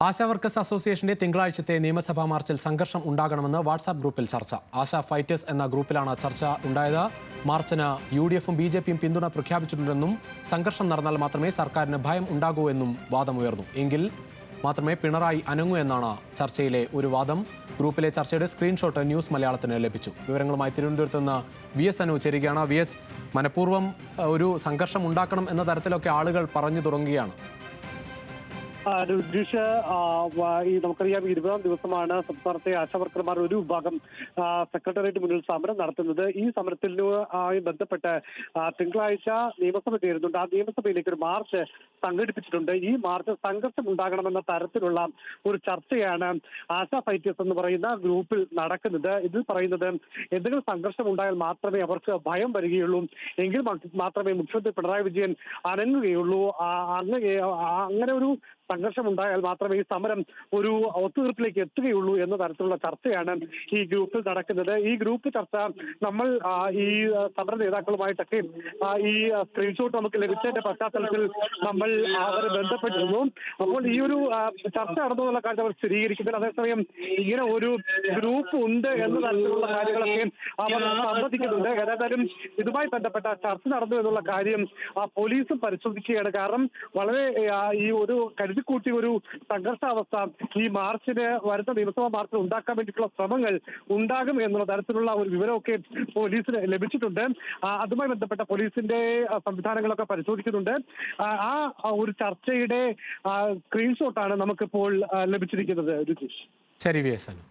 ASHA workers അസോസിയേഷന്റെ തിങ്കളാഴ്ചത്തെ നിയമസഭാ മാർച്ചിൽ സംഘർഷം ഉണ്ടാകണമെന്ന് വാട്സാപ്പ് ഗ്രൂപ്പിൽ ചർച്ച. ആശാ ഫൈറ്റേഴ്സ് എന്ന ഗ്രൂപ്പിലാണ് ചർച്ച ഉണ്ടായത്. മാർച്ചിന് UDF-ഉം BJP-യും പിന്തുണ പ്രഖ്യാപിച്ചിട്ടുണ്ടെന്നും സംഘർഷം നടന്നാൽ മാത്രമേ സർക്കാരിന് ഭയം ഉണ്ടാകൂ എന്നും വാദമുയർന്നു. എങ്കിൽ മാത്രമേ പിണറായി അനങ്ങൂ എന്നാണ് ചർച്ചയിലെ ഒരു വാദം. ഗ്രൂപ്പിലെ ചർച്ചയുടെ സ്ക്രീൻഷോട്ട് ന്യൂസ് മലയാളത്തിന് ലഭിച്ചു. വിവരങ്ങളുമായി തിരുവനന്തപുരത്ത് നിന്ന് VS അനു ചേരുകയാണ്. VS, മനഃപൂർവ്വം ഒരു സംഘർഷം ഉണ്ടാക്കണം എന്ന തരത്തിലൊക്കെ ആളുകൾ പറഞ്ഞു തുടങ്ങുകയാണ്. രുദ്രീഷ്, നമുക്കറിയാം 20-ാം ദിവസമാണ് സംസ്ഥാനത്തെ ആശാവർക്കർമാർ ഒരു വിഭാഗം സെക്രട്ടേറിയറ്റ് മുന്നിൽ സമരം നടത്തുന്നത്. ഈ സമരത്തിനുമായി ബന്ധപ്പെട്ട് തിങ്കളാഴ്ച നിയമസഭ ചേരുന്നുണ്ട്. ആ നിയമസഭയിലേക്ക് ഒരു മാർച്ച് സംഘടിപ്പിച്ചിട്ടുണ്ട്. ഈ മാർച്ച് സംഘർഷം ഉണ്ടാകണമെന്ന തരത്തിലുള്ള ഒരു ചർച്ചയാണ് ആശാ ഫൈറ്റേഴ്സ് എന്ന് പറയുന്ന ഗ്രൂപ്പിൽ നടക്കുന്നത്. ഇതിൽ പറയുന്നത് എന്തെങ്കിലും സംഘർഷം ഉണ്ടായാൽ മാത്രമേ അവർക്ക് ഭയം വരികയുള്ളൂ, എങ്കിൽ മാത്രമേ മുഖ്യമന്ത്രി പിണറായി വിജയൻ അനങ്ങുകയുള്ളൂ. അങ്ങനെ ഒരു സംഘർഷം ഉണ്ടായാൽ മാത്രമേ ഈ സമരം ഒരു ഒത്തുതീർപ്പിലേക്ക് എത്തുകയുള്ളൂ എന്ന തരത്തിലുള്ള ചർച്ചയാണ് ഈ ഗ്രൂപ്പിൽ നടക്കുന്നത്. ഈ ഗ്രൂപ്പ് ചർച്ച നമ്മൾ ഈ സമര നേതാക്കളുമായിട്ടൊക്കെ ഈ സ്ക്രീൻഷോട്ട് നമുക്ക് ലഭിച്ചതിന്റെ പശ്ചാത്തലത്തിൽ നമ്മൾ അവരെ ബന്ധപ്പെട്ടിരുന്നു. അപ്പോൾ ഈ ഒരു ചർച്ച നടന്നുള്ള കാര്യം അവർ സ്ഥിരീകരിക്കുന്നില്ല. അതേസമയം ഇങ്ങനെ ഒരു ഗ്രൂപ്പ് ഉണ്ട് എന്ന തരത്തിലുള്ള കാര്യങ്ങളൊക്കെ അവർ സമ്മതിക്കുന്നുണ്ട്. ഏതായാലും ഇതുമായി ബന്ധപ്പെട്ട ചർച്ച നടന്നു എന്നുള്ള കാര്യം പോലീസും പരിശോധിക്കുകയാണ്. കാരണം വളരെ ഈ ഒരു കൂട്ടി ഒരു സംഘർഷാവസ്ഥ ഈ മാർച്ചിന് വരുന്ന നിയമസഭാ മാർച്ചിൽ ഉണ്ടാക്കാൻ വേണ്ടിയിട്ടുള്ള ശ്രമങ്ങൾ ഉണ്ടാകും എന്നുള്ള തരത്തിലുള്ള ഒരു വിവരമൊക്കെ പോലീസിന് ലഭിച്ചിട്ടുണ്ട്. അതുമായി ബന്ധപ്പെട്ട പോലീസിന്റെ സംവിധാനങ്ങളൊക്കെ പരിശോധിക്കുന്നുണ്ട്. ആ ഒരു ചർച്ചയുടെ സ്ക്രീൻഷോട്ടാണ് നമുക്കിപ്പോൾ ലഭിച്ചിരിക്കുന്നത്. ശരി, VS അനു.